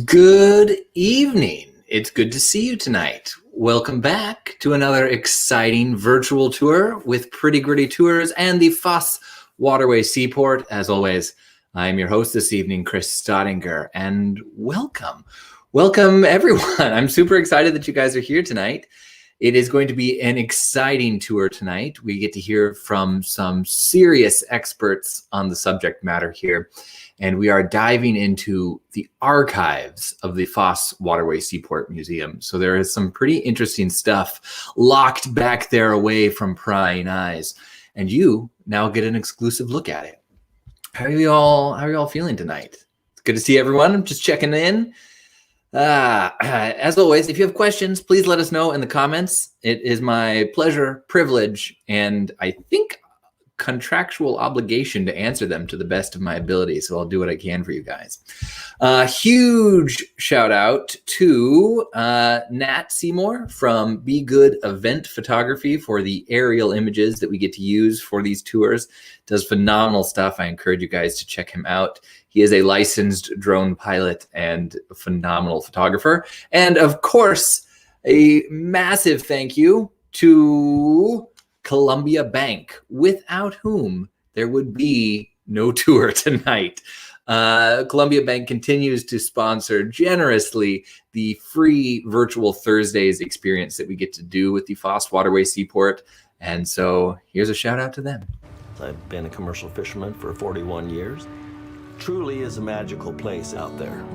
Good evening. It's good to see you tonight. Welcome back to another exciting virtual tour with Pretty Gritty Tours and the Foss Waterway Seaport. As always, I'm your host this evening, Chris Staudinger, and welcome. Welcome, everyone. I'm super excited that you guys are here tonight. It is going to be an exciting tour tonight. We get to hear from some serious experts on the subject matter here. And we are diving into the archives of the Foss Waterway Seaport Museum. So there is some pretty interesting stuff locked back there away from prying eyes. And you now get an exclusive look at it. How are you all feeling tonight? It's good to see everyone. I'm just checking in. As always, if you have questions, please let us know in the comments. It is my pleasure, privilege, and I think contractual obligation to answer them to the best of my ability. So I'll do what I can for you guys. Huge shout out to Nat Seymour from Be Good Event Photography for the aerial images that we get to use for these tours. Does phenomenal stuff. I encourage you guys to check him out. He is a licensed drone pilot and a phenomenal photographer. And of course, a massive thank you to Columbia Bank, without whom there would be no tour tonight. Columbia Bank continues to sponsor generously the free virtual Thursdays experience that we get to do with the Foss Waterway Seaport. And so here's a shout out to them. I've been a commercial fisherman for 41 years. Truly is a magical place out there.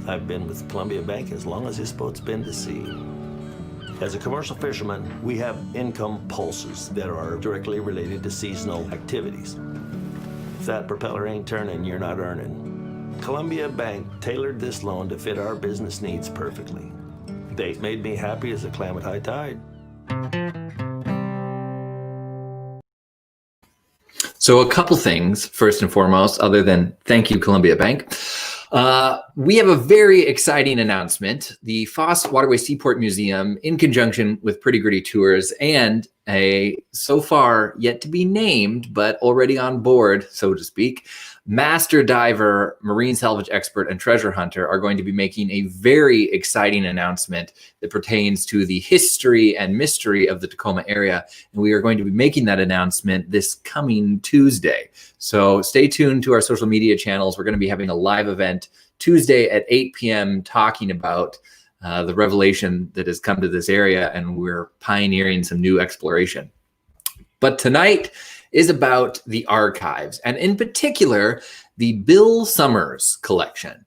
I've been with Columbia Bank as long as this boat's been to sea. As a commercial fisherman, we have income pulses that are directly related to seasonal activities. If that propeller ain't turning, you're not earning. Columbia Bank tailored this loan to fit our business needs perfectly. They made me happy as a clam at high tide. So a couple things, first and foremost, other than thank you, Columbia Bank. We have a very exciting announcement. The Foss Waterway Seaport Museum, in conjunction with Pretty Gritty Tours and a so far yet to be named, but already on board, so to speak, master diver, marine salvage expert, and treasure hunter are going to be making a very exciting announcement that pertains to the history and mystery of the Tacoma area. And we are going to be making that announcement this coming Tuesday. So stay tuned to our social media channels. We're going to be having a live event Tuesday at 8 p.m. talking about the revelation that has come to this area, and we're pioneering some new exploration. But tonight is about the archives, and in particular, the Bill Summers collection.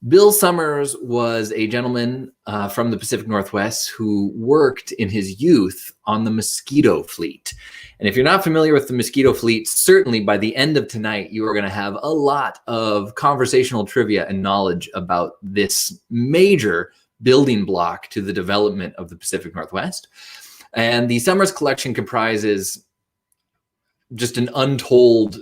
Bill Summers was a gentleman from the Pacific Northwest who worked in his youth on the Mosquito fleet. And if you're not familiar with the Mosquito fleet, certainly by the end of tonight, you are going to have a lot of conversational trivia and knowledge about this major building block to the development of the Pacific Northwest. And the Summers collection comprises just an untold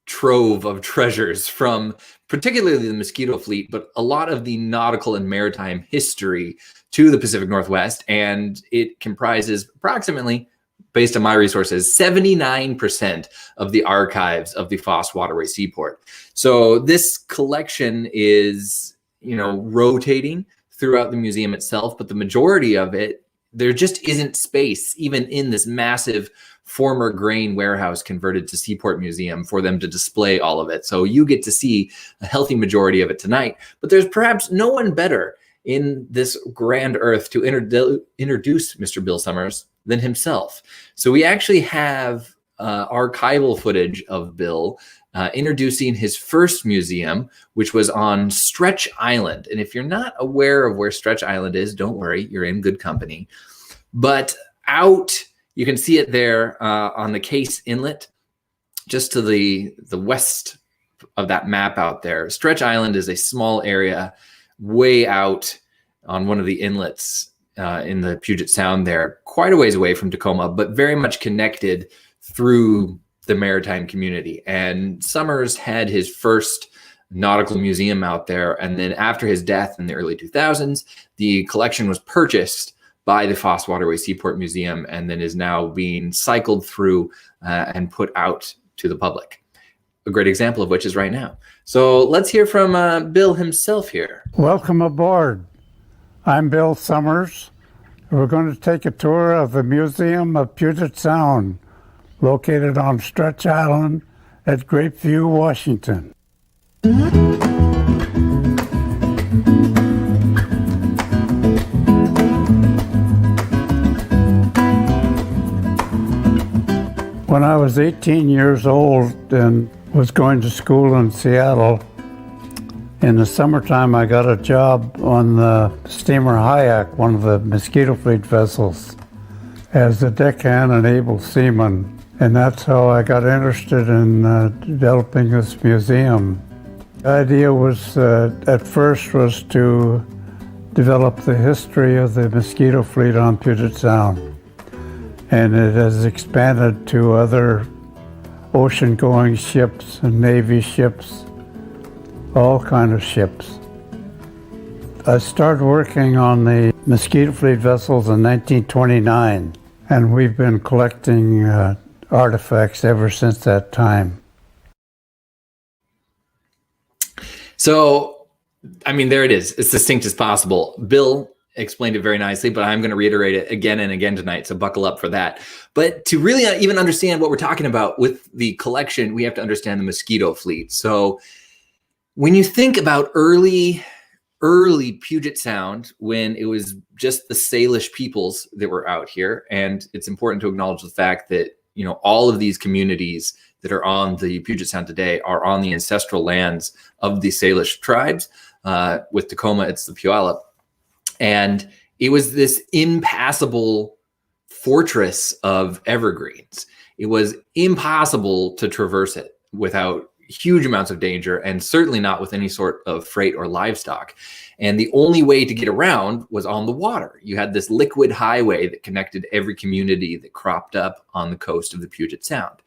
trove of treasures from particularly the Mosquito fleet, but a lot of the nautical and maritime history to the Pacific Northwest. And it comprises approximately, based on my resources, 79% of the archives of the Foss Waterway Seaport. So this collection is, rotating throughout the museum itself, but the majority of it, there just isn't space, even in this massive former grain warehouse converted to Seaport Museum, for them to display all of it. So you get to see a healthy majority of it tonight, but there's perhaps no one better in this grand earth to introduce Mr. Bill Summers than himself. So we actually have archival footage of Bill introducing his first museum, which was on Stretch Island. And if you're not aware of where Stretch Island is, don't worry, you're in good company. But you can see it there on the Case Inlet, just to the west of that map out there. Stretch Island is a small area way out on one of the inlets in the Puget Sound there, quite a ways away from Tacoma, but very much connected through the maritime community. And Summers had his first nautical museum out there. And then after his death in the early 2000s, the collection was purchased by the Foss Waterway Seaport Museum and then is now being cycled through and put out to the public. a great example of which is right now. So let's hear from Bill himself here. Welcome aboard. I'm Bill Summers. We're going to take a tour of the Museum of Puget Sound, located on Stretch Island at Grapeview, Washington. When I was 18 years old and was going to school in Seattle, in the summertime I got a job on the steamer Hayek, one of the Mosquito Fleet vessels, as a deckhand and able seaman. And that's how I got interested in developing this museum. The idea was, at first, was to develop the history of the Mosquito Fleet on Puget Sound. And it has expanded to other ocean-going ships and Navy ships, all kind of ships. I started working on the Mosquito Fleet vessels in 1929, and we've been collecting artifacts ever since that time. So, I mean, there it is. It's succinct as possible. Bill explained it very nicely, but I'm going to reiterate it again and again tonight, so buckle up for that. But to really even understand what we're talking about with the collection, we have to understand the Mosquito Fleet. So when you think about early Puget Sound, when it was just the Salish peoples that were out here, and it's important to acknowledge the fact that, you know, all of these communities that are on the Puget Sound today are on the ancestral lands of the Salish tribes. With Tacoma, it's the Puyallup. And it was this impassable fortress of evergreens. It was impossible to traverse it without huge amounts of danger, and certainly not with any sort of freight or livestock. And the only way to get around was on the water. You had this liquid highway that connected every community that cropped up on the coast of the Puget Sound.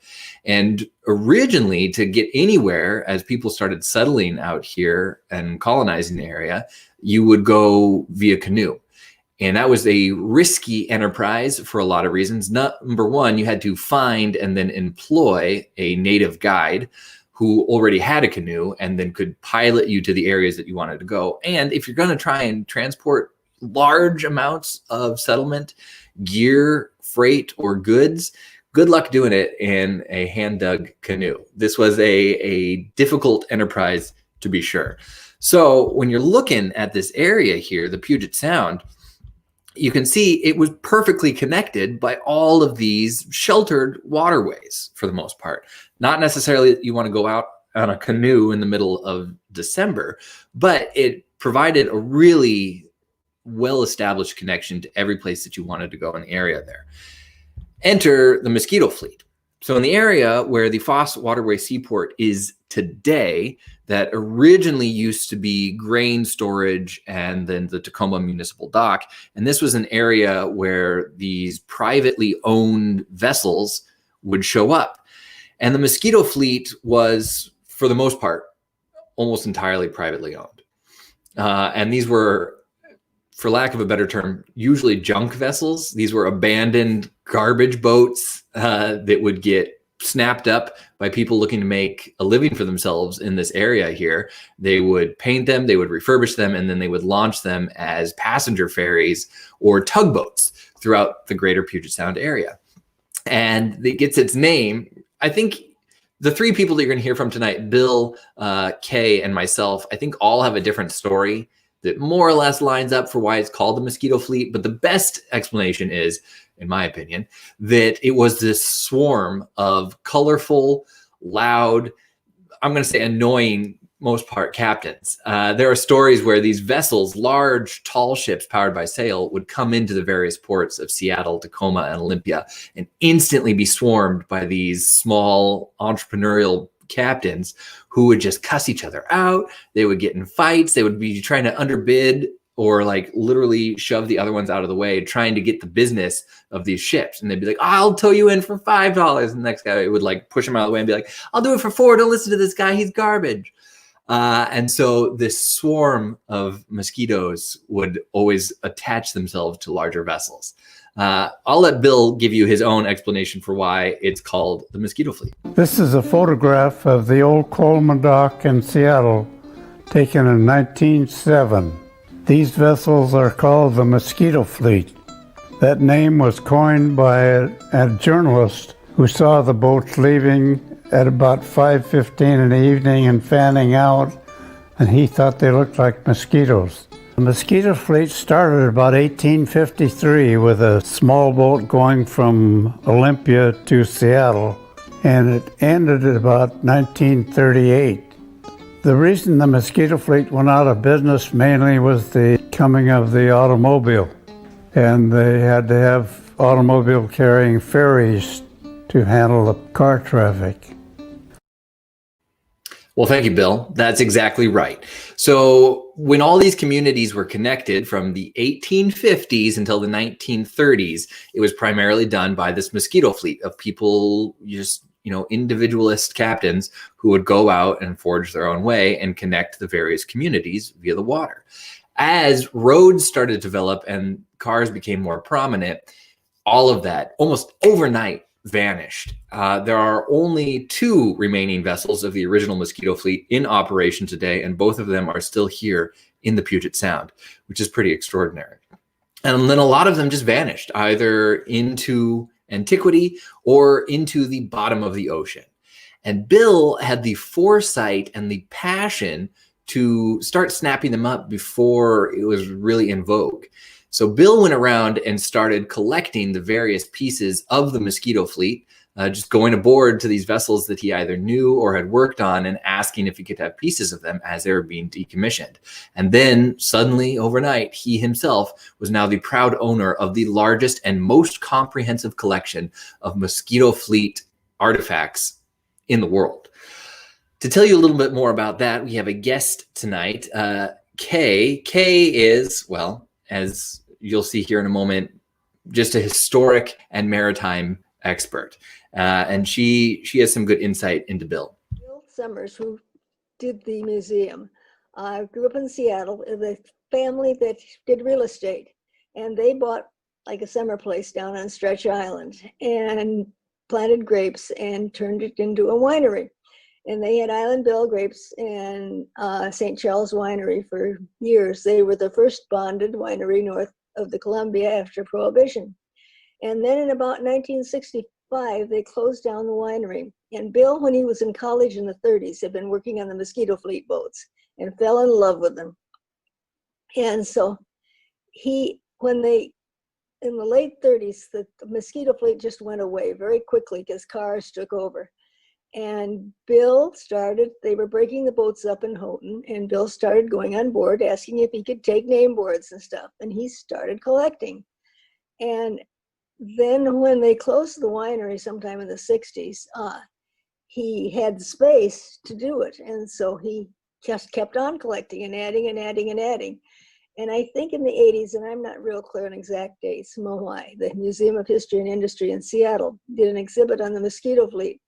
And originally, to get anywhere, as people started settling out here and colonizing the area, you would go via canoe. And that was a risky enterprise for a lot of reasons. Number one, you had to find and then employ a native guide who already had a canoe and then could pilot you to the areas that you wanted to go. And if you're going to try and transport large amounts of settlement, gear, freight, or goods, good luck doing it in a hand-dug canoe. This was a difficult enterprise, to be sure. So when you're looking at this area here, the Puget Sound, you can see it was perfectly connected by all of these sheltered waterways for the most part. Not necessarily that you want to go out on a canoe in the middle of December, but it provided a really well-established connection to every place that you wanted to go in the area there. Enter the Mosquito Fleet. So in the area where the Foss Waterway Seaport is today, that originally used to be grain storage and then the Tacoma Municipal Dock. And this was an area where these privately owned vessels would show up. And the Mosquito Fleet was, for the most part, almost entirely privately owned. And these were, for lack of a better term, usually junk vessels. These were abandoned garbage boats that would get snapped up by people looking to make a living for themselves in this area here. They would paint them, they would refurbish them, and then they would launch them as passenger ferries or tugboats throughout the greater Puget Sound area. And it gets its name, I think the three people that you're going to hear from tonight, Bill, Kay, and myself, I think all have a different story that more or less lines up for why it's called the Mosquito Fleet. But the best explanation is, in my opinion, that it was this swarm of colorful, loud, I'm going to say annoying, most part, captains. There are stories where these vessels, large, tall ships powered by sail, would come into the various ports of Seattle, Tacoma, and Olympia and instantly be swarmed by these small entrepreneurial captains who would just cuss each other out. They would get in fights. They would be trying to underbid or like literally shove the other ones out of the way, trying to get the business of these ships. And they'd be like, I'll tow you in for $5. And the next guy would like push him out of the way and be like, I'll do it for $4. Don't listen to this guy. He's garbage. And so this swarm of mosquitoes would always attach themselves to larger vessels. I'll let Bill give you his own explanation for why it's called the Mosquito Fleet. This is a photograph of the old Coleman Dock in Seattle, taken in 1907. These vessels are called the Mosquito Fleet. That name was coined by a journalist who saw the boats leaving at about 5:15 in the evening and fanning out, and he thought they looked like mosquitoes. The Mosquito Fleet started about 1853 with a small boat going from Olympia to Seattle, and it ended at about 1938. The reason the Mosquito Fleet went out of business mainly was the coming of the automobile, and they had to have automobile carrying ferries to handle the car traffic. Well, thank you, Bill. That's exactly right. So when all these communities were connected from the 1850s until the 1930s, it was primarily done by this mosquito fleet of people, just, individualist captains who would go out and forge their own way and connect the various communities via the water. As roads started to develop and cars became more prominent, all of that almost overnight vanished. There are only 2 remaining vessels of the original Mosquito Fleet in operation today, and both of them are still here in the Puget Sound, which is pretty extraordinary. And then a lot of them just vanished, either into antiquity or into the bottom of the ocean. And Bill had the foresight and the passion to start snapping them up before it was really in vogue. So Bill went around and started collecting the various pieces of the Mosquito Fleet, just going aboard to these vessels that he either knew or had worked on and asking if he could have pieces of them as they were being decommissioned. And then suddenly overnight, he himself was now the proud owner of the largest and most comprehensive collection of Mosquito Fleet artifacts in the world. To tell you a little bit more about that, we have a guest tonight, Kay. Kay is, well, as you'll see here in a moment, just a historic and maritime expert. And she has some good insight into Bill. Bill Summers, who did the museum, grew up in Seattle with a family that did real estate. And they bought like a summer place down on Stretch Island and planted grapes and turned it into a winery. And they had Island Belle grapes and St. Charles Winery for years. They were the first bonded winery north of the Columbia after Prohibition. And then in about 1965, they closed down the winery. And Bill, when he was in college in the 30s, had been working on the Mosquito Fleet boats and fell in love with them. And so in the late 30s, the Mosquito Fleet just went away very quickly because cars took over. And Bill started, they were breaking the boats up in Houghton, and Bill started going on board, asking if he could take name boards and stuff, and he started collecting. And then when they closed the winery sometime in the 60s, he had space to do it, and so he just kept on collecting and adding and adding and adding. And I think in the 80s, and I'm not real clear on exact dates, MOHI, the Museum of History and Industry in Seattle, did an exhibit on the Mosquito Fleet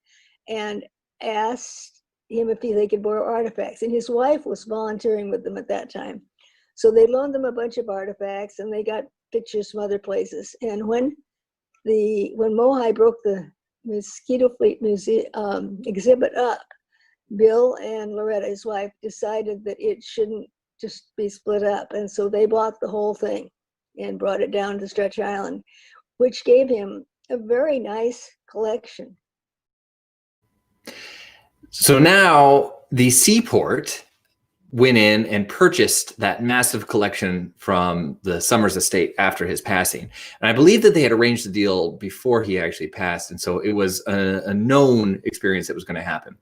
and asked him if they could borrow artifacts. And his wife was volunteering with them at that time. So they loaned them a bunch of artifacts and they got pictures from other places. And when MOHI broke the Mosquito Fleet museum exhibit up, Bill and Loretta, his wife, decided that it shouldn't just be split up. And so they bought the whole thing and brought it down to Stretch Island, which gave him a very nice collection. So now the Seaport went in and purchased that massive collection from the Summers estate after his passing. And I believe that they had arranged the deal before he actually passed. And so it was a known experience that was going to happen.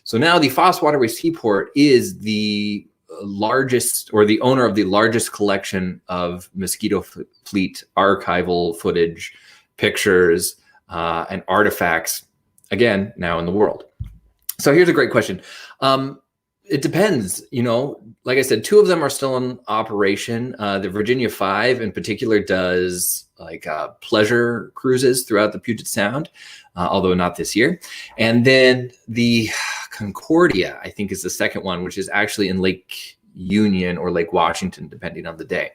So now the Foss Waterway Seaport is the largest, or the owner of the largest collection of Mosquito Fleet archival footage, pictures, and artifacts, again, now in the world. So here's a great question. It depends, like I said, 2 of them are still in operation. The Virginia 5 in particular does pleasure cruises throughout the Puget Sound, although not this year. And then the Concordia, I think, is the second one, which is actually in Lake Union or Lake Washington, depending on the day.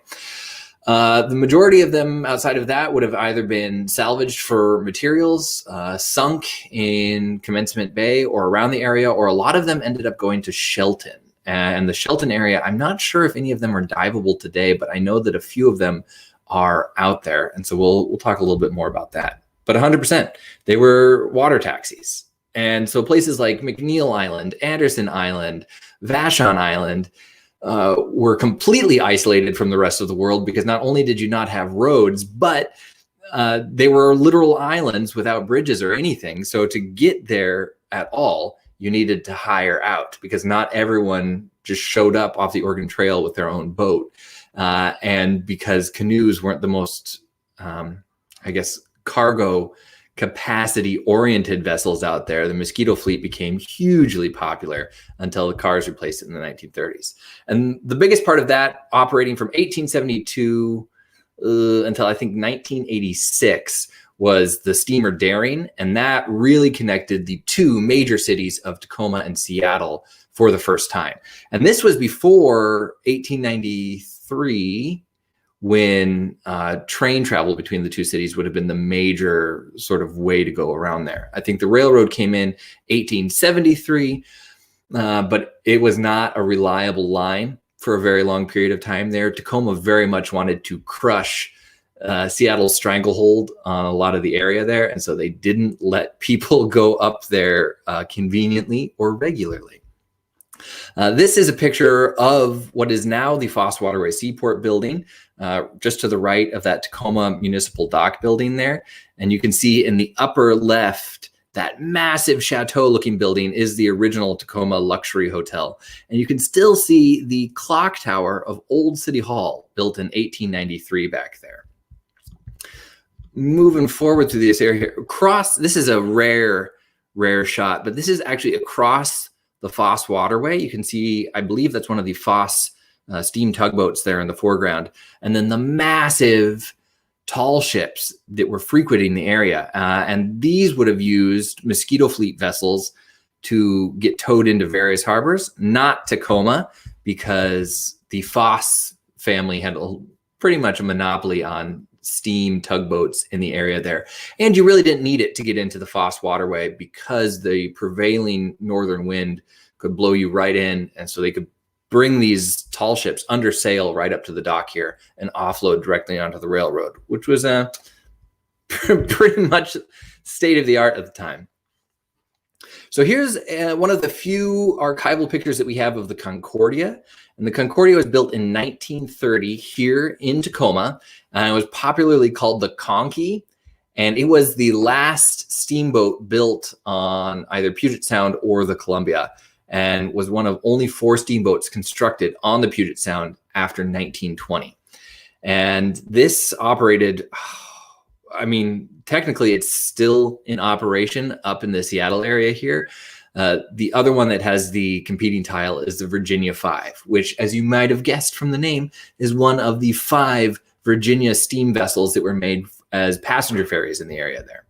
The majority of them outside of that would have either been salvaged for materials, sunk in Commencement Bay or around the area, or a lot of them ended up going to Shelton. And the Shelton area, I'm not sure if any of them are diveable today, but I know that a few of them are out there. And so we'll talk a little bit more about that. But 100%, they were water taxis. And so places like McNeil Island, Anderson Island, Vashon Island, were completely isolated from the rest of the world, because not only did you not have roads, but they were literal islands without bridges or anything. So to get there at all, you needed to hire out, because not everyone just showed up off the Oregon Trail with their own boat. And because canoes weren't the most, I guess, cargo capacity oriented vessels out there, the Mosquito fleet became hugely popular until the cars replaced it in the 1930s. And the biggest part of that, operating from 1872 until I think 1986, was the steamer Daring, and that really connected the two major cities of Tacoma and Seattle for the first time. And this was before 1893, when train travel between the two cities would have been the major sort of way to go around there. I think the railroad came in 1873, but it was not a reliable line for a very long period of time there. Tacoma very much wanted to crush Seattle's stranglehold on a lot of the area there, and so they didn't let people go up there conveniently or regularly. This is a picture of what is now the Foss Waterway Seaport building, just to the right of that Tacoma Municipal Dock building there. And you can see in the upper left, that massive chateau looking building is the original Tacoma Luxury Hotel. And you can still see the clock tower of Old City Hall, built in 1893 back there. Moving forward through this area here, this is a rare shot, but this is actually across the Foss Waterway. You can see, I believe that's one of the Foss steam tugboats there in the foreground. And then the massive tall ships that were frequenting the area. And these would have used Mosquito fleet vessels to get towed into various harbors, not Tacoma, because the Foss family had pretty much a monopoly on steam tugboats in the area there. And you really didn't need it to get into the Foss Waterway, because the prevailing northern wind could blow you right in. And so they could bring these tall ships under sail right up to the dock here and offload directly onto the railroad, which was pretty much state of the art at the time. So here's one of the few archival pictures that we have of the Concordia. And the Concordia was built in 1930 here in Tacoma. And it was popularly called the Conky. And it was the last steamboat built on either Puget Sound or the Columbia, and was one of only 4 steamboats constructed on the Puget Sound after 1920. And this operated, I mean, technically it's still in operation up in the Seattle area here. The other one that has the competing tile is the Virginia 5, which, as you might have guessed from the name, is one of the 5 Virginia steam vessels that were made as passenger ferries in the area there.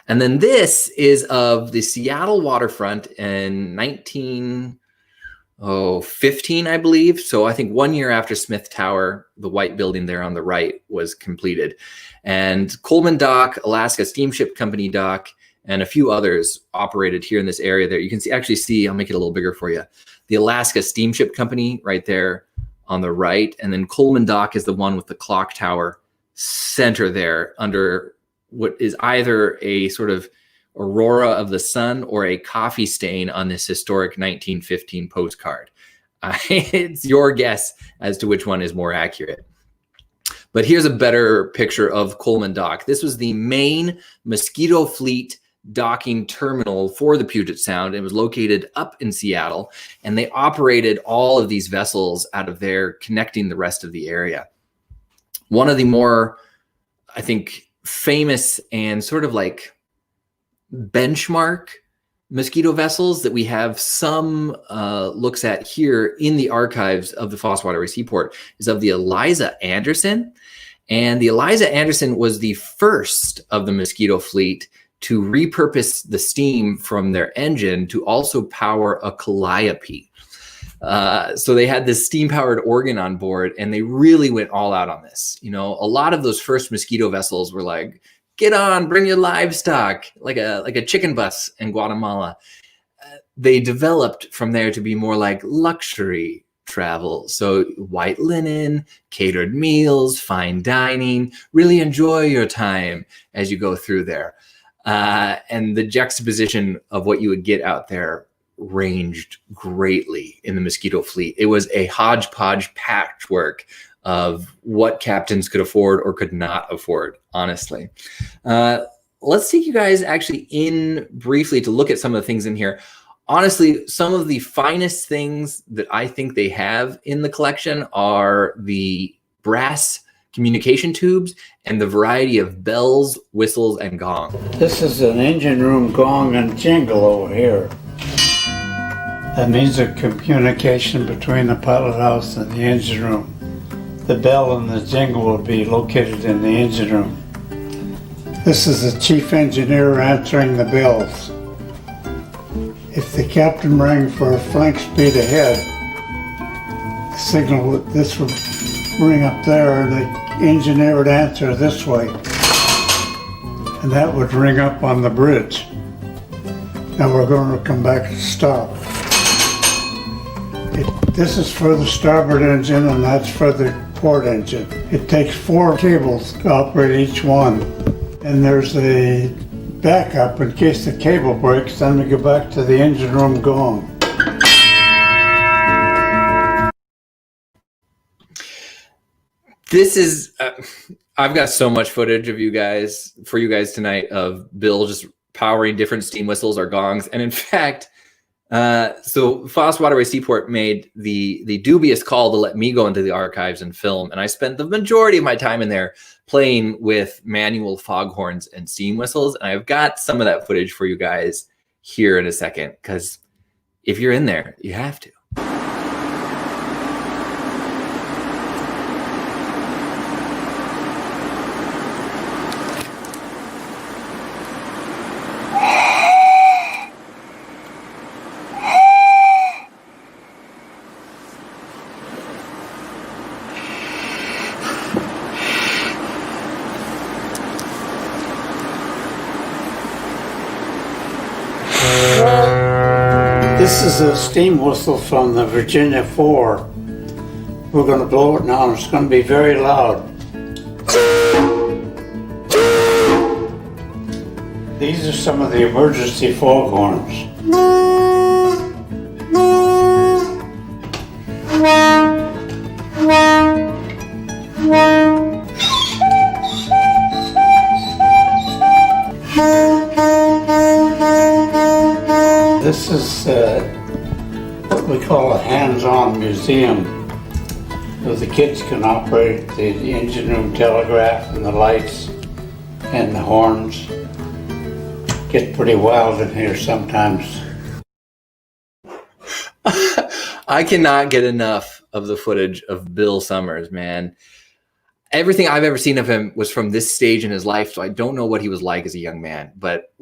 And then this is of the Seattle waterfront in 1915, I believe. So I think 1 year after Smith Tower, the white building there on the right, was completed. And Coleman Dock, Alaska Steamship Company Dock, and a few others operated here in this area there. You can actually see, I'll make it a little bigger for you, the Alaska Steamship Company right there on the right. And then Coleman Dock is the one with the clock tower center there under what is either a sort of aurora of the sun or a coffee stain on this historic 1915 postcard. It's your guess as to which one is more accurate. But here's a better picture of Coleman Dock. This was the main Mosquito fleet docking terminal for the Puget Sound. It was located up in Seattle, and they operated all of these vessels out of there, connecting the rest of the area. One of the more, I think, famous and sort of like benchmark Mosquito vessels that we have some looks at here in the archives of the Foss Waterway Seaport is of the Eliza Anderson. And the Eliza Anderson was the first of the Mosquito fleet to repurpose the steam from their engine to also power a calliope. So they had this steam-powered organ on board, and they really went all out on this. You know, a lot of those first Mosquito vessels were like, get on, bring your livestock, like a chicken bus in Guatemala. They developed from there to be more like luxury travel. So white linen, catered meals, fine dining, really enjoy your time as you go through there. And the juxtaposition of what you would get out there ranged greatly in the Mosquito fleet. It was a hodgepodge patchwork of what captains could afford or could not afford, honestly. Let's take you guys actually in briefly to look at some of the things in here. Honestly, some of the finest things that I think they have in the collection are the brass communication tubes and the variety of bells, whistles, and gongs. This is an engine room gong and jingle over here. That means a communication between the pilot house and the engine room. The bell and the jingle will be located in the engine room. This is the chief engineer answering the bells. If the captain rang for flank speed ahead, the signal, this would ring up there, and the engineer would answer this way. And that would ring up on the bridge. Now we're going to come back to stop. This is for the starboard engine, and that's for the port engine. It takes 4 cables to operate each one. And there's a backup in case the cable breaks, then we go back to the engine room gong. This is, I've got so much footage of you guys, for you guys tonight, of Bill just powering different steam whistles or gongs. And in fact, so Foss Waterway Seaport made the dubious call to let me go into the archives and film. And I spent the majority of my time in there playing with manual foghorns and steam whistles. And I've got some of that footage for you guys here in a second, because if you're in there, you have to. This is a steam whistle from the Virginia 4. We're going to blow it now, and it's going to be very loud. These are some of the emergency foghorns. This is what we call a hands-on museum, where the kids can operate the engine room telegraph and the lights and the horns. Get pretty wild in here sometimes. I cannot get enough of the footage of Bill Summers, man. Everything I've ever seen of him was from this stage in his life, so I don't know what he was like as a young man, but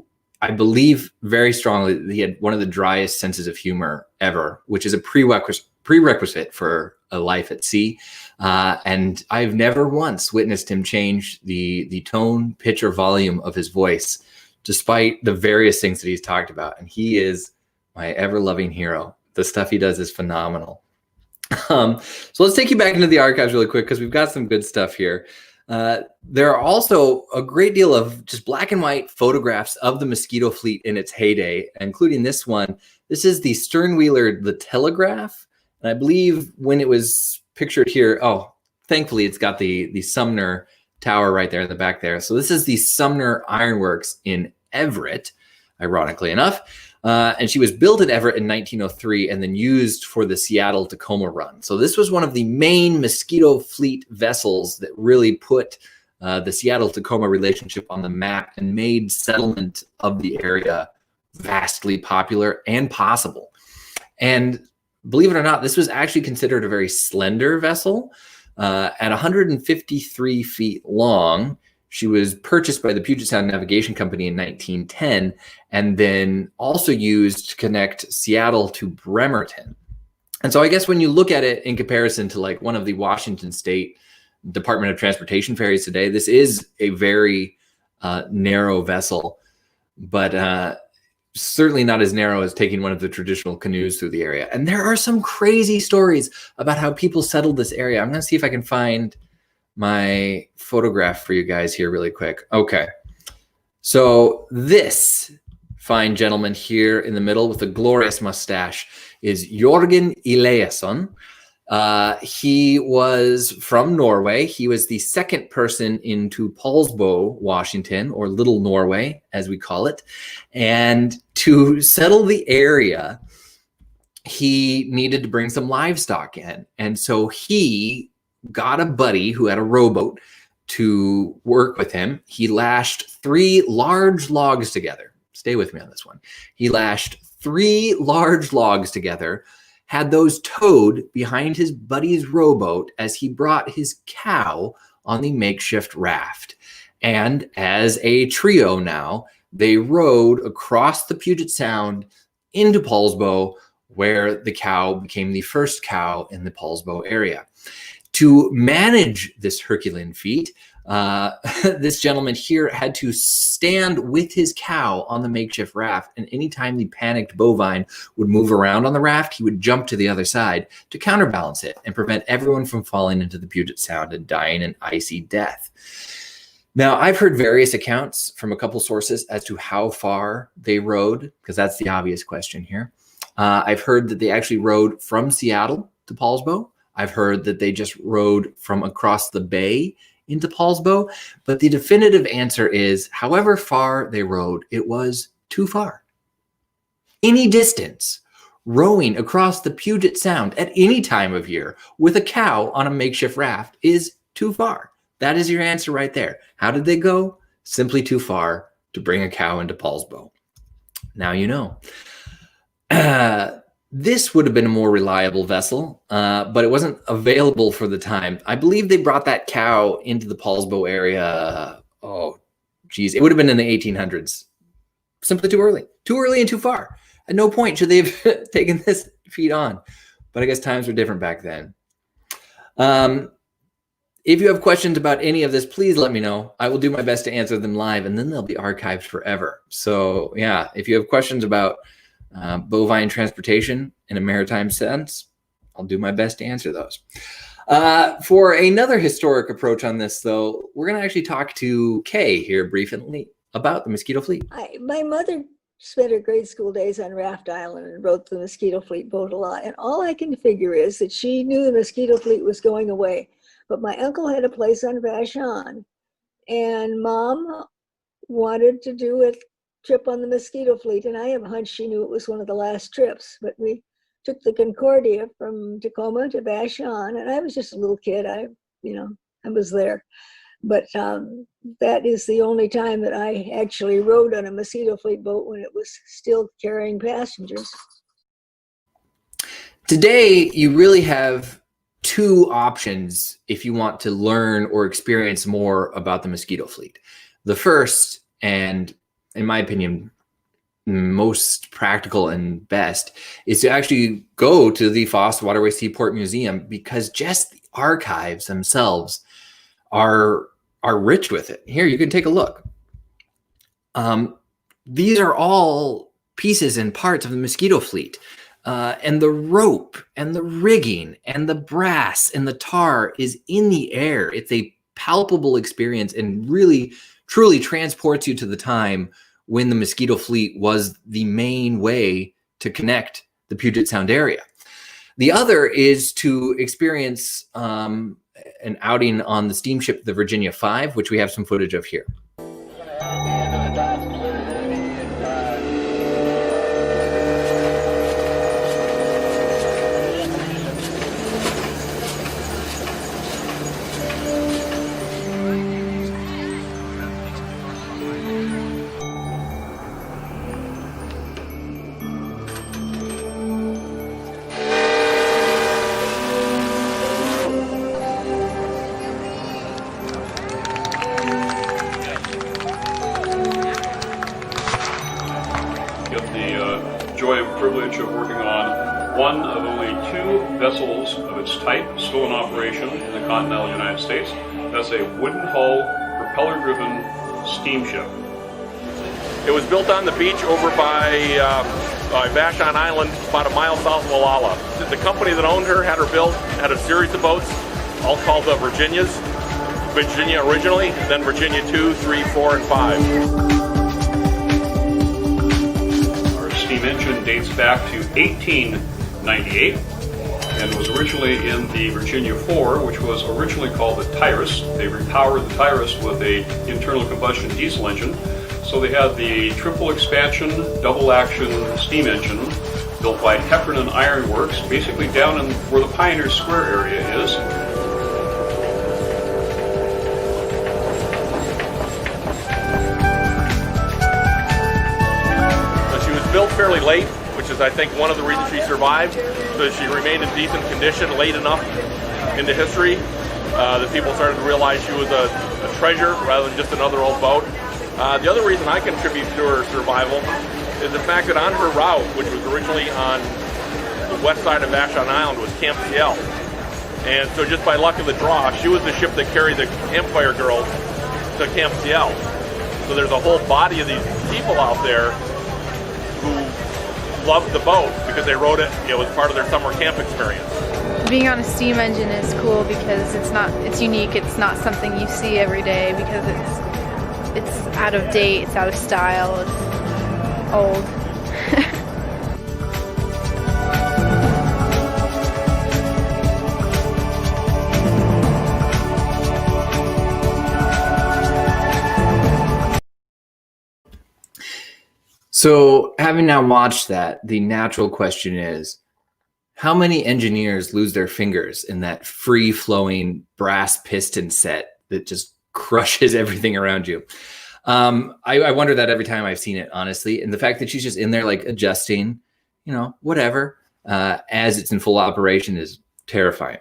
I believe very strongly that he had one of the driest senses of humor ever, which is a prerequisite for a life at sea. And I've never once witnessed him change the tone, pitch, or volume of his voice, despite the various things that he's talked about. And he is my ever-loving hero. The stuff he does is phenomenal. So let's take you back into the archives really quick, because we've got some good stuff here. There are also a great deal of just black and white photographs of the Mosquito fleet in its heyday, including this one. This is the sternwheeler, the Telegraph. And I believe when it was pictured here, oh, thankfully it's got the Sumner Tower right there in the back there. So this is the Sumner Ironworks in Everett, ironically enough. And she was built at Everett in 1903 and then used for the Seattle-Tacoma run. So this was one of the main Mosquito fleet vessels that really put the Seattle-Tacoma relationship on the map and made settlement of the area vastly popular and possible. And believe it or not, this was actually considered a very slender vessel. At 153 feet long, She was purchased by the Puget Sound Navigation Company in 1910 and then also used to connect Seattle to Bremerton. And so I guess when you look at it in comparison to like one of the Washington State Department of Transportation ferries today, this is a very narrow vessel, but certainly not as narrow as taking one of the traditional canoes through the area. And there are some crazy stories about how people settled this area. I'm going to see if I can find my photograph for you guys here really quick. Okay. So this fine gentleman here in the middle with a glorious mustache is Jørgen Eliasson. He was from Norway. He was the second person into Poulsbo, Washington, or Little Norway, as we call it. And to settle the area, he needed to bring some livestock in. And so he got a buddy who had a rowboat to work with him. He lashed 3 large logs together. Stay with me on this one. He lashed 3 large logs together, had those towed behind his buddy's rowboat as he brought his cow on the makeshift raft. And as a trio now, they rowed across the Puget Sound into Poulsbo, where the cow became the first cow in the Poulsbo area. To manage this Herculean feat, this gentleman here had to stand with his cow on the makeshift raft, and anytime the panicked bovine would move around on the raft, he would jump to the other side to counterbalance it and prevent everyone from falling into the Puget Sound and dying an icy death. Now, I've heard various accounts from a couple sources as to how far they rowed, because that's the obvious question here. I've heard that they actually rowed from Seattle to Poulsbo. I've heard that they just rowed from across the bay into Poulsbo, but the definitive answer is, however far they rowed, it was too far. Any distance rowing across the Puget Sound at any time of year with a cow on a makeshift raft is too far. That is your answer right there. How did they go? Simply too far to bring a cow into Poulsbo. Now you know. This would have been a more reliable vessel, but it wasn't available for the time. I believe they brought that cow into the Poulsbo area. Oh, geez. It would have been in the 1800s. Simply too early. Too early and too far. At no point should they have taken this feat on. But I guess times were different back then. If you have questions about any of this, please let me know. I will do my best to answer them live, and then they'll be archived forever. So yeah, if you have questions about bovine transportation in a maritime sense, I'll do my best to answer those. For another historic approach on this, though, we're going to actually talk to Kay here briefly about the Mosquito Fleet. My mother spent her grade school days on Raft Island and rode the Mosquito Fleet boat a lot. And all I can figure is that she knew the Mosquito Fleet was going away. But my uncle had a place on Vashon, and Mom wanted to do a trip on the Mosquito Fleet, and I have a hunch she knew it was one of the last trips. But we took the Concordia from Tacoma to Vashon, and I was just a little kid. I was there. But that is the only time that I actually rode on a Mosquito Fleet boat, when it was still carrying passengers. Today, you really have 2 options if you want to learn or experience more about the Mosquito Fleet. The first, and in my opinion, most practical and best, is to actually go to the Foss Waterway Seaport Museum, because just the archives themselves are rich with it. Here, you can take a look. These are all pieces and parts of the Mosquito Fleet. And the rope and the rigging and the brass and the tar is in the air. It's a palpable experience and really, truly transports you to the time when the Mosquito Fleet was the main way to connect the Puget Sound area. The other is to experience an outing on the steamship, the Virginia 5, which we have some footage of here. one of only two vessels of its type still in operation in the continental United States. That's a wooden hull, propeller-driven steamship. It was built on the beach over by Vashon Island, about a mile south of Olalla. The company that owned her had her built, had a series of boats, all called the Virginias. Virginia originally, then Virginia 2, 3, 4, and 5. Our steam engine dates back to 1898 and was originally in the Virginia 4, which was originally called the Tyrus. They repowered the Tyrus with an internal combustion diesel engine. So they had the triple expansion, double action steam engine built by Heffernan Iron Works, basically down in where the Pioneer Square area is. She was built fairly late, which is I think one of the reasons she survived. So she remained in decent condition late enough into history that people started to realize she was a treasure rather than just another old boat. The other reason I contribute to her survival is the fact that on her route, which was originally on the west side of Vashon Island, was Camp Ciel. And so just by luck of the draw, she was the ship that carried the Campfire Girls to Camp Ciel. So there's a whole body of these people out there who loved the boat because they rode it, it was part of their summer camp experience. Being on a steam engine is cool because it's unique, it's not something you see every day because it's out of date, it's out of style, it's old. So having now watched that, the natural question is, how many engineers lose their fingers in that free-flowing brass piston set that just crushes everything around you? I wonder that every time I've seen it, honestly. And the fact that she's just in there like adjusting, you know, whatever, as it's in full operation is terrifying.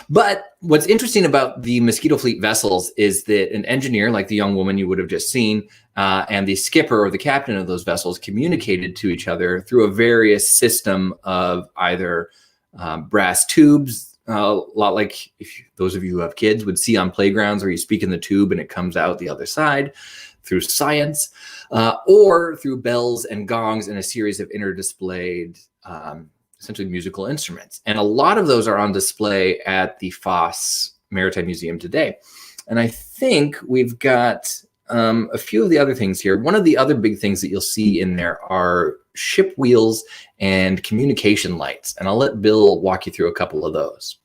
But what's interesting about the Mosquito Fleet vessels is that an engineer, like the young woman you would have just seen, and the skipper or the captain of those vessels communicated to each other through a various system of either brass tubes, a lot like those of you who have kids would see on playgrounds where you speak in the tube and it comes out the other side, through science, or through bells and gongs and a series of interdisplayed essentially musical instruments. And a lot of those are on display at the Foss Maritime Museum today. And I think we've got a few of the other things here. One of the other big things that you'll see in there are ship wheels and communication lights. And I'll let Bill walk you through a couple of those.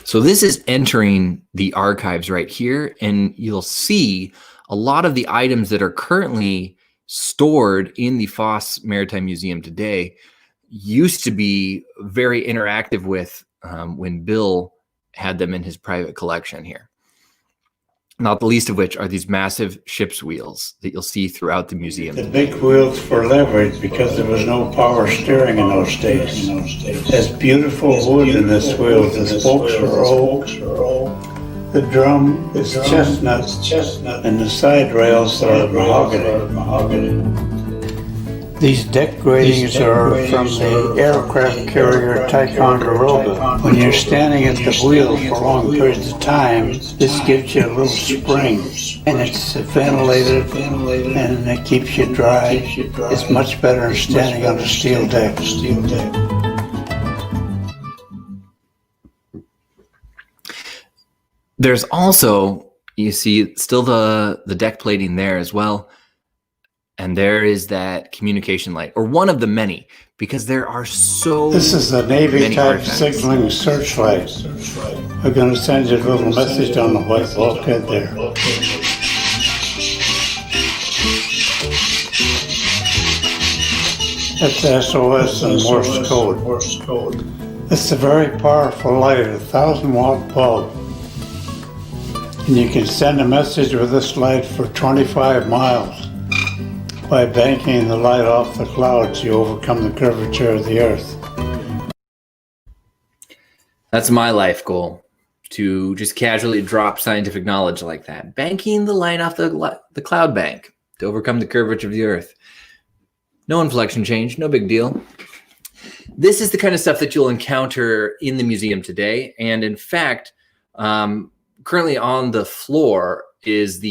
So this is entering the archives right here, and you'll see a lot of the items that are currently stored in the Foss Maritime Museum today used to be very interactive with when Bill had them in his private collection here. Not the least of which are these massive ship's wheels that you'll see throughout the museum. The big wheels for leverage because there was no power steering in those days. There's beautiful wood in this wheel. The spokes are oak. The drum is chestnut, and the side rails are mahogany. These deck gratings are from the aircraft carrier Ticonderoga. When you're standing at the wheel for long periods of time, this gives you a little spring, and it's ventilated, and it keeps you dry. It's much better than standing on a steel deck. There's also, you see, still the deck plating there as well. And there is that communication light, or one of the many, because there are so many. This is a Navy-type signaling searchlight. We're going to send you a little message on the white bulkhead there. That's SOS and Morse code. It's a very powerful light, a 1,000-watt bulb. And you can send a message with this light for 25 miles. By banking the light off the clouds, you overcome the curvature of the Earth. That's my life goal, to just casually drop scientific knowledge like that. Banking the light off the cloud bank. to overcome the curvature of the earth. No inflection change, no big deal. This is the kind of stuff that you'll encounter in the museum today. And in fact, currently on the floor is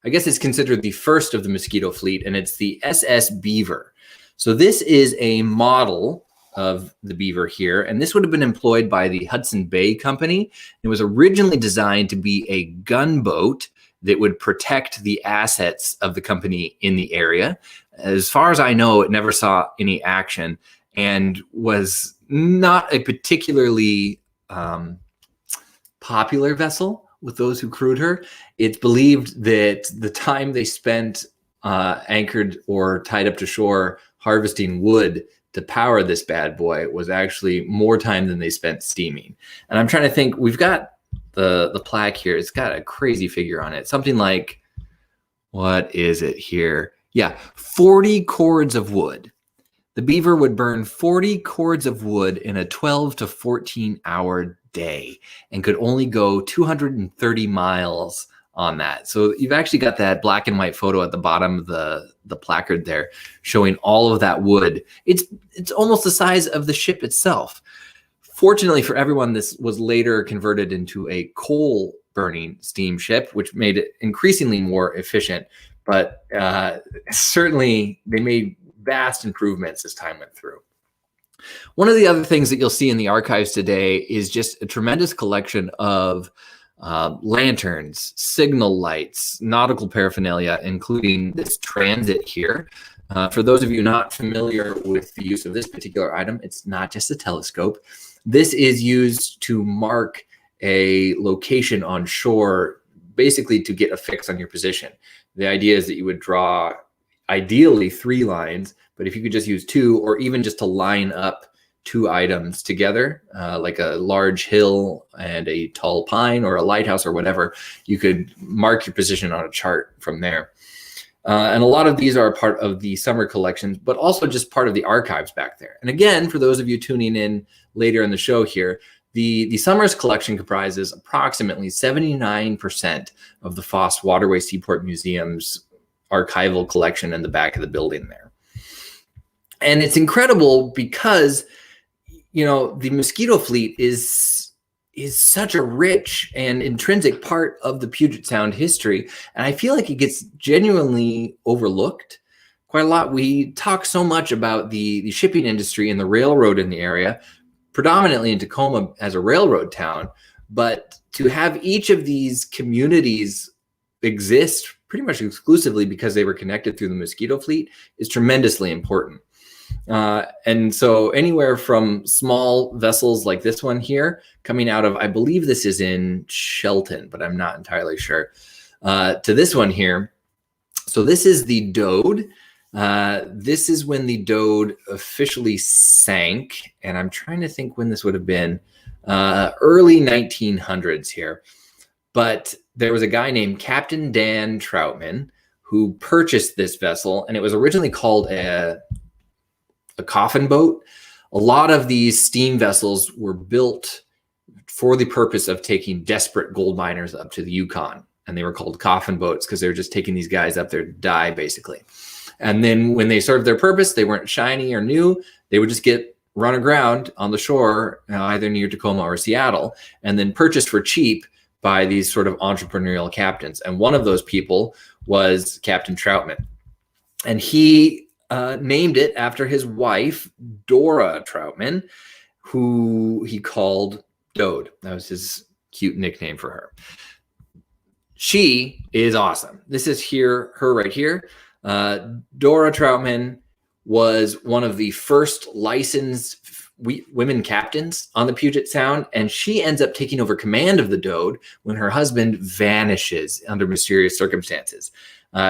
I guess it's considered the first of the Mosquito fleet, and it's the SS Beaver. So this is a model of the Beaver here, and this would have been employed by the Hudson Bay Company. It was originally designed to be a gunboat that would protect the assets of the company in the area. As far as I know, it never saw any action and was not a particularly popular vessel with those who crewed her. It's believed that the time they spent anchored or tied up to shore harvesting wood to power this bad boy was actually more time than they spent steaming. And I'm trying to think, we've got the plaque here. It's got a crazy figure on it. Something like, what is it here? Yeah, 40 cords of wood. The Beaver would burn 40 cords of wood in a 12 to 14 hour day and could only go 230 miles on that. So you've actually got that black and white photo at the bottom of the placard there showing all of that wood. It's almost the size of the ship itself. Fortunately for everyone, this was later converted into a coal burning steamship, which made it increasingly more efficient. But certainly they made vast improvements as time went through. One of the other things that you'll see in the archives today is just a tremendous collection of lanterns, signal lights, nautical paraphernalia, including this transit here. For those of you not familiar with the use of this particular item, it's not just a telescope. This is used to mark a location on shore, basically to get a fix on your position. The idea is that you would draw ideally 3 lines, but if you could just use 2, or even just to line up 2 items together, like a large hill and a tall pine or a lighthouse or whatever, you could mark your position on a chart from there. And a lot of these are part of the summer collections, but also just part of the archives back there. And again, for those of you tuning in later in the show here, the Summers collection comprises approximately 79% of the Foss Waterway Seaport Museum's archival collection in the back of the building there. And it's incredible because, you know, the Mosquito fleet is such a rich and intrinsic part of the Puget Sound history. And I feel like it gets genuinely overlooked quite a lot. We talk so much about the shipping industry and the railroad in the area, predominantly in Tacoma as a railroad town, but to have each of these communities exist pretty much exclusively because they were connected through the Mosquito fleet is tremendously important. And so anywhere from small vessels like this one here coming out of, I believe this is in Shelton, but I'm not entirely sure, to this one here. So this is the Dode. This is when the Dode officially sank, and I'm trying to think when this would have been, early 1900s here. But there was a guy named Captain Dan Troutman who purchased this vessel, and it was originally called a coffin boat. A lot of these steam vessels were built for the purpose of taking desperate gold miners up to the Yukon, and they were called coffin boats because they were just taking these guys up there to die, basically. And then when they served their purpose, they weren't shiny or new. They would just get run aground on the shore, either near Tacoma or Seattle, and then purchased for cheap by these sort of entrepreneurial captains. And one of those people was Captain Troutman. And he named it after his wife, Dora Troutman, who he called Dode. That was his cute nickname for her. She is awesome. This is her right here. Dora Troutman was one of the first licensed women captains on the Puget Sound, and she ends up taking over command of the Dode when her husband vanishes under mysterious circumstances.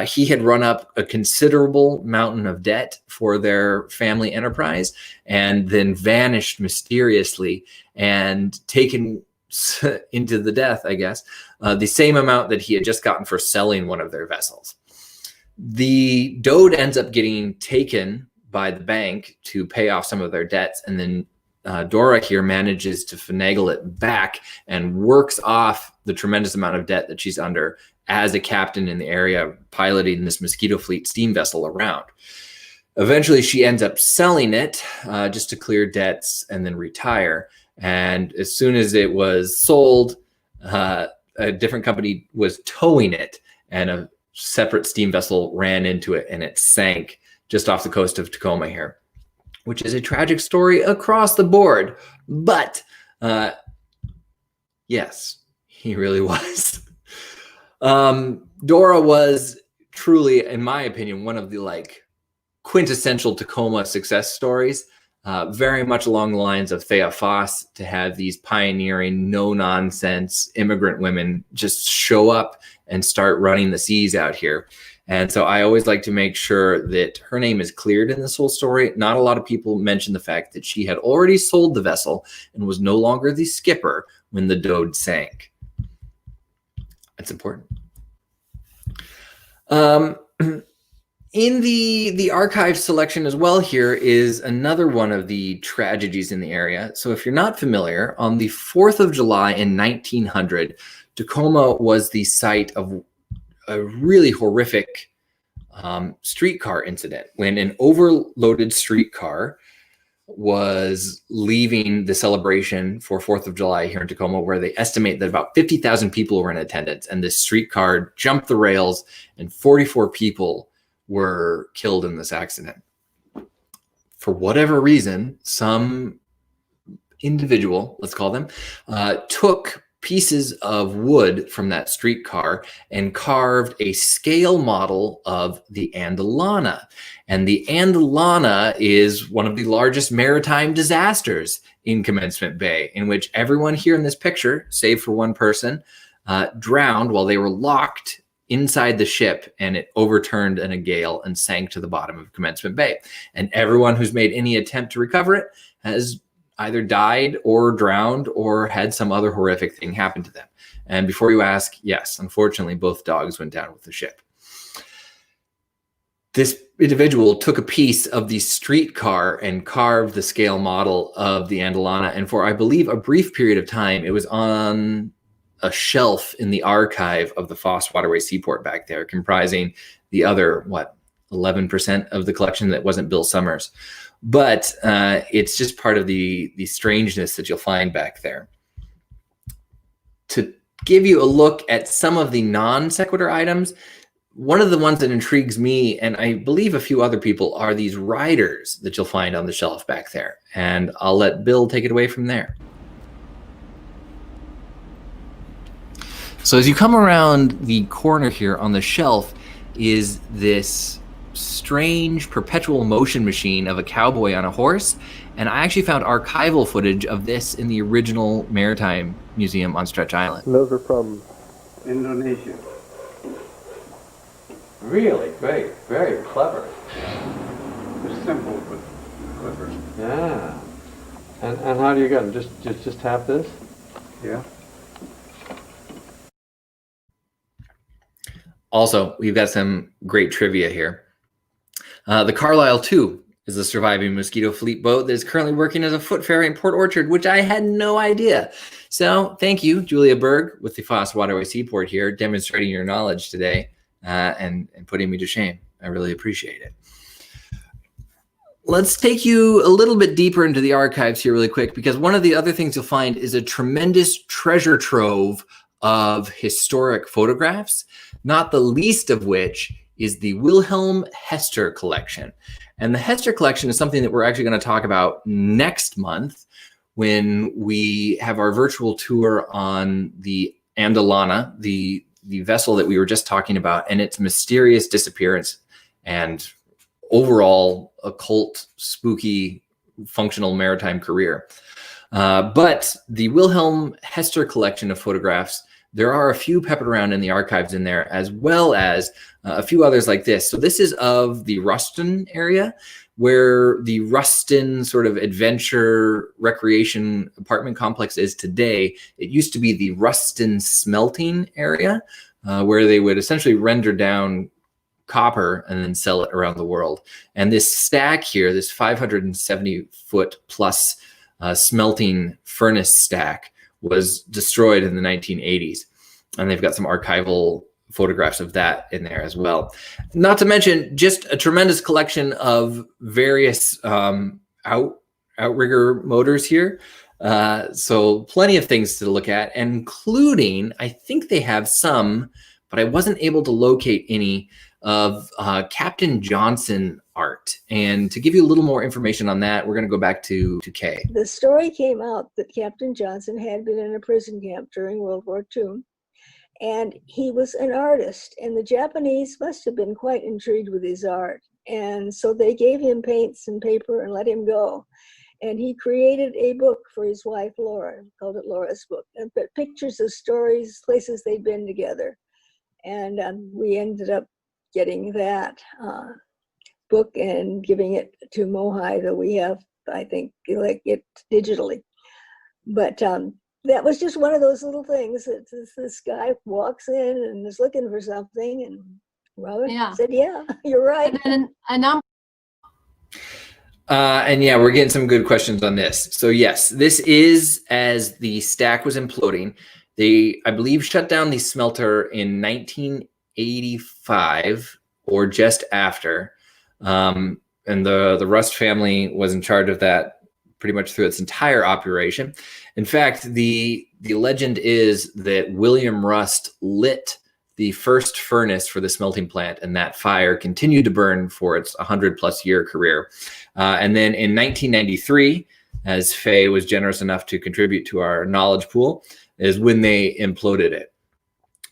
He had run up a considerable mountain of debt for their family enterprise and then vanished mysteriously and taken into the death, I guess, the same amount that he had just gotten for selling one of their vessels. The Dode ends up getting taken by the bank to pay off some of their debts, and then Dora here manages to finagle it back and works off the tremendous amount of debt that she's under as a captain in the area, piloting this Mosquito fleet steam vessel around. Eventually, she ends up selling it just to clear debts and then retire. And as soon as it was sold, a different company was towing it, and a separate steam vessel ran into it, and it sank just off the coast of Tacoma here, which is a tragic story across the board. But yes, he really was. Dora was truly, in my opinion, one of the quintessential Tacoma success stories. Very much along the lines of Thea Foss, to have these pioneering, no-nonsense immigrant women just show up and start running the seas out here. And so I always like to make sure that her name is cleared in this whole story. Not a lot of people mention the fact that she had already sold the vessel and was no longer the skipper when the Dode sank. That's important. In the archive selection as well here is another one of the tragedies in the area. So if you're not familiar, on the 4th of July in 1900, Tacoma was the site of a really horrific streetcar incident when an overloaded streetcar was leaving the celebration for 4th of July here in Tacoma, where they estimate that about 50,000 people were in attendance, and this streetcar jumped the rails and 44 people were killed in this accident. For whatever reason, some individual, let's call them, took pieces of wood from that streetcar and carved a scale model of the Andalana. And the Andalana is one of the largest maritime disasters in Commencement Bay, in which everyone here in this picture, save for one person, drowned while they were locked inside the ship, and it overturned in a gale and sank to the bottom of Commencement Bay. And everyone who's made any attempt to recover it has either died or drowned or had some other horrific thing happen to them. And before you ask, yes, unfortunately, both dogs went down with the ship. This individual took a piece of the streetcar and carved the scale model of the Andalana. And for, I believe, a brief period of time, it was on a shelf in the archive of the Foss Waterway Seaport back there, comprising the other, 11% of the collection that wasn't Bill Summers. But it's just part of the strangeness that you'll find back there. To give you a look at some of the non sequitur items, one of the ones that intrigues me, and I believe a few other people, are these riders that you'll find on the shelf back there. And I'll let Bill take it away from there. So as you come around the corner here on the shelf is this strange perpetual motion machine of a cowboy on a horse. And I actually found archival footage of this in the original Maritime Museum on Stretch Island. Those are from Indonesia. really great, very clever. It's simple but clever. Yeah. And how do you get them? Just tap this? Yeah. Also, we've got some great trivia here. The Carlisle 2 is a surviving Mosquito fleet boat that is currently working as a foot ferry in Port Orchard, which I had no idea. So thank you, Julia Berg, with the Foss Waterway Seaport here, demonstrating your knowledge today and putting me to shame. I really appreciate it. Let's take you a little bit deeper into the archives here really quick, because one of the other things you'll find is a tremendous treasure trove of historic photographs, not the least of which is the Wilhelm Hester collection. And the Hester collection is something that we're actually going to talk about next month when we have our virtual tour on the Andalana, the vessel that we were just talking about, and its mysterious disappearance and overall occult, spooky, functional maritime career. But the Wilhelm Hester collection of photographs, there are a few peppered around in the archives in there, as well as a few others like this. So this is of the Ruston area, where the Ruston sort of adventure recreation apartment complex is today. It used to be the Ruston smelting area, where they would essentially render down copper and then sell it around the world. And this stack here, this 570-foot plus smelting furnace stack, was destroyed in the 1980s. And they've got some archival photographs of that in there as well. Not to mention just a tremendous collection of various outrigger motors here. So plenty of things to look at, including, I think they have some, but I wasn't able to locate any of Captain Johnson art. And to give you a little more information on that, we're going to go back to Kay. The story came out that Captain Johnson had been in a prison camp during World War II, and he was an artist, and the Japanese must have been quite intrigued with his art. And so they gave him paints and paper and let him go. And he created a book for his wife, Laura, called it Laura's Book, and put pictures of stories, places they'd been together. And we ended up getting that book and giving it to Mohai, that we have, I think, like it digitally. But that was just one of those little things that this guy walks in and is looking for something, and Robin said, yeah, you're right. And then a number. And yeah, we're getting some good questions on this. So yes, this is as the stack was imploding. They, I believe, shut down the smelter in 1985 or just after. And the Rust family was in charge of that pretty much through its entire operation. In fact, the legend is that William Rust lit the first furnace for the smelting plant, and that fire continued to burn for its 100+ year career. And then in 1993, as Faye was generous enough to contribute to our knowledge pool, is when they imploded it.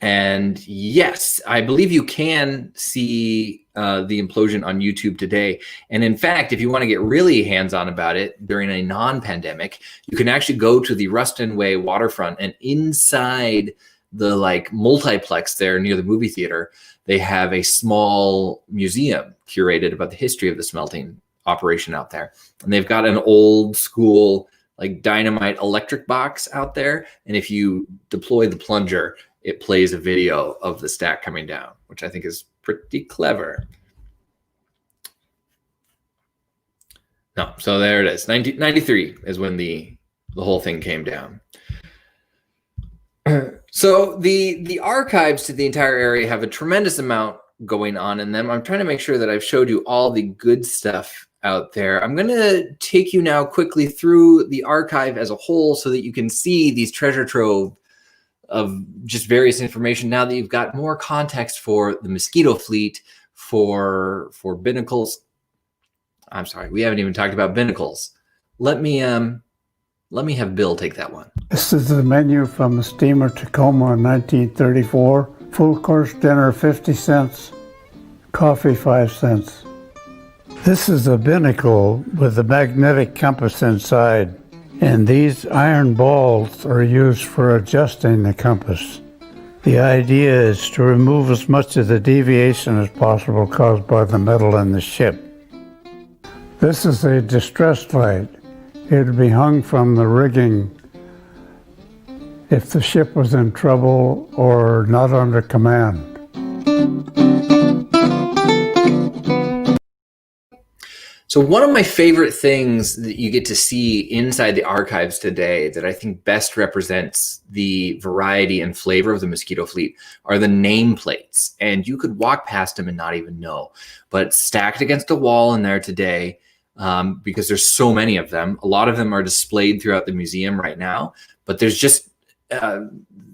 And yes, I believe you can see the implosion on YouTube today. And in fact, if you want to get really hands-on about it during a non-pandemic, you can actually go to the Ruston Way Waterfront, and inside the multiplex there near the movie theater, they have a small museum curated about the history of the smelting operation out there. And they've got an old school dynamite electric box out there. And if you deploy the plunger, it plays a video of the stack coming down, which I think is pretty clever. No, so there it is. 1993 is when the whole thing came down. So the archives to the entire area have a tremendous amount going on in them. I'm trying to make sure that I've showed you all the good stuff out there. I'm going to take you now quickly through the archive as a whole so that you can see these treasure trove of just various information now that you've got more context for the Mosquito fleet, for binnacles. I'm sorry, we haven't even talked about binnacles. Let me have Bill take that one. This is the menu from the steamer Tacoma in 1934. Full course dinner 50 cents, coffee 5 cents. This is a binnacle with a magnetic compass inside, and these iron balls are used for adjusting the compass. The idea is to remove as much of the deviation as possible caused by the metal in the ship. This is a distress light. It would be hung from the rigging if the ship was in trouble or not under command. So one of my favorite things that you get to see inside the archives today that I think best represents the variety and flavor of the Mosquito fleet are the nameplates. And you could walk past them and not even know, but stacked against a wall in there today, because there's so many of them. A lot of them are displayed throughout the museum right now, but there's just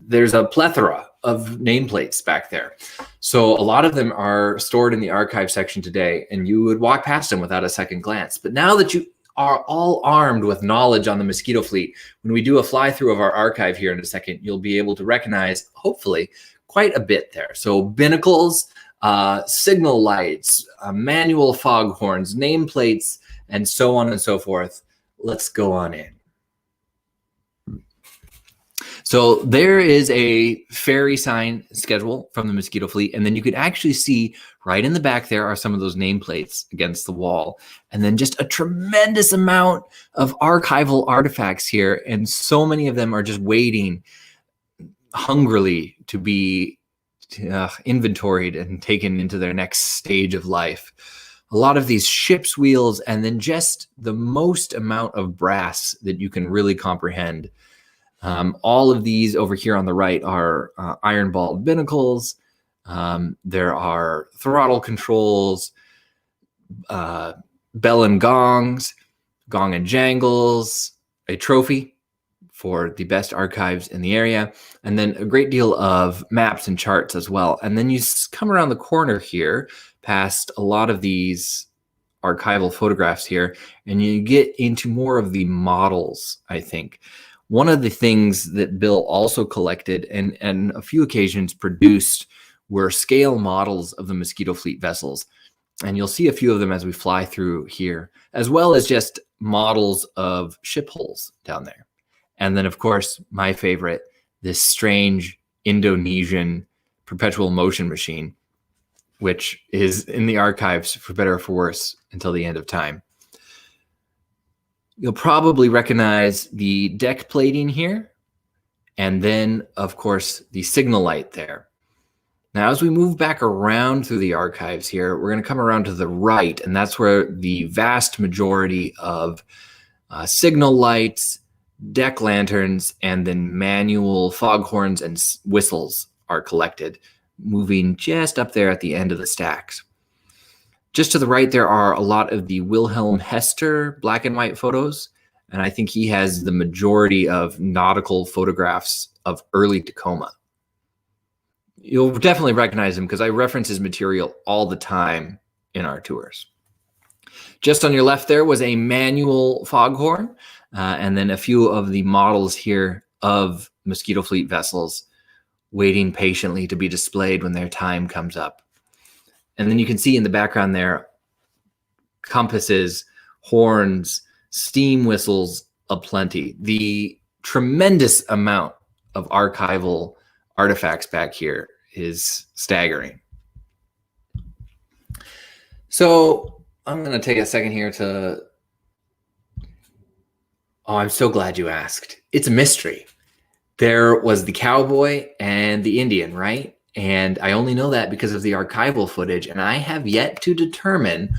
there's a plethora of nameplates back there. So a lot of them are stored in the archive section today, and you would walk past them without a second glance. But now that you are all armed with knowledge on the Mosquito fleet, when we do a fly through of our archive here in a second, you'll be able to recognize, hopefully, quite a bit there. So binnacles, signal lights, manual foghorns, nameplates, and so on and so forth. Let's go on in. So there is a ferry sign schedule from the Mosquito fleet, and then you can actually see right in the back there are some of those nameplates against the wall, and then just a tremendous amount of archival artifacts here, and so many of them are just waiting hungrily to be inventoried and taken into their next stage of life. A lot of these ship's wheels, and then just the most amount of brass that you can really comprehend. All of these over here on the right are iron balled binnacles. There are throttle controls, bell and gongs, gong and jangles, a trophy for the best archives in the area, and then a great deal of maps and charts as well. And then you come around the corner here, past a lot of these archival photographs here, and you get into more of the models, I think. One of the things that Bill also collected and a few occasions produced were scale models of the Mosquito Fleet vessels. And you'll see a few of them as we fly through here, as well as just models of ship hulls down there. And then, of course, my favorite, this strange Indonesian perpetual motion machine, which is in the archives for better or for worse until the end of time. You'll probably recognize the deck plating here, and then, of course, the signal light there. Now, as we move back around through the archives here, we're going to come around to the right, and that's where the vast majority of signal lights, deck lanterns, and then manual foghorns and whistles are collected, moving just up there at the end of the stacks. Just to the right, there are a lot of the Wilhelm Hester black and white photos, and I think he has the majority of nautical photographs of early Tacoma. You'll definitely recognize him because I reference his material all the time in our tours. Just on your left there was a manual foghorn, and then a few of the models here of Mosquito Fleet vessels waiting patiently to be displayed when their time comes up. And then you can see in the background there, compasses, horns, steam whistles aplenty. The tremendous amount of archival artifacts back here is staggering. So I'm going to take a second here to... Oh, I'm so glad you asked. It's a mystery. There was the cowboy and the Indian, right? And I only know that because of the archival footage, and I have yet to determine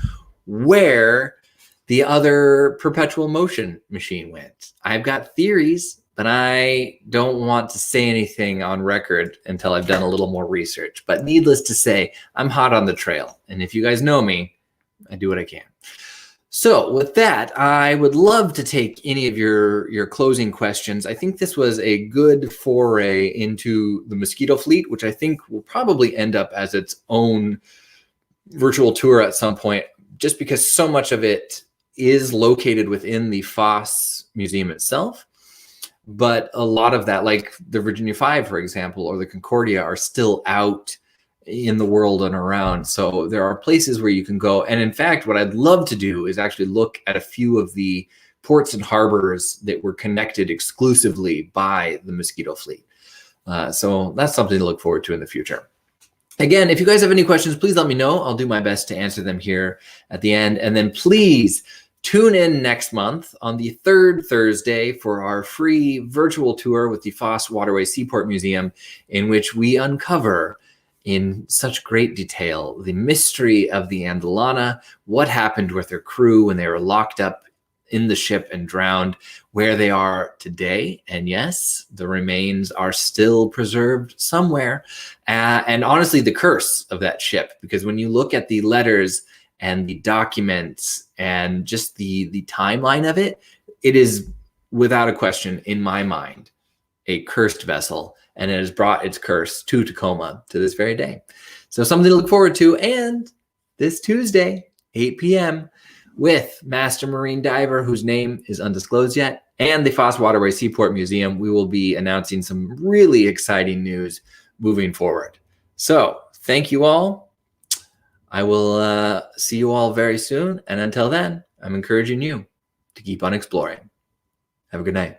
where the other perpetual motion machine went. I've got theories, but I don't want to say anything on record until I've done a little more research. But needless to say, I'm hot on the trail. And if you guys know me, I do what I can. So with that, I would love to take any of your closing questions. I think this was a good foray into the Mosquito Fleet, which I think will probably end up as its own virtual tour at some point, just because so much of it is located within the Foss Museum itself. But a lot of that, like the Virginia 5, for example, or the Concordia, are still out in the world and around. So there are places where you can go. And in fact, what I'd love to do is actually look at a few of the ports and harbors that were connected exclusively by the Mosquito Fleet. So that's something to look forward to in the future. Again, if you guys have any questions, please let me know. I'll do my best to answer them here at the end. And then please tune in next month on the third Thursday for our free virtual tour with the Foss Waterway Seaport Museum, in which we uncover in such great detail the mystery of the Andalana, what happened with their crew when they were locked up in the ship and drowned, where they are today. And yes, the remains are still preserved somewhere. And honestly, the curse of that ship, because when you look at the letters and the documents and just the timeline of it, it is without a question, in my mind, a cursed vessel. And it has brought its curse to Tacoma to this very day. So something to look forward to. And this Tuesday, 8 p.m., with Master Marine Diver, whose name is undisclosed yet, and the Foss Waterway Seaport Museum, we will be announcing some really exciting news moving forward. So thank you all. I will see you all very soon. And until then, I'm encouraging you to keep on exploring. Have a good night.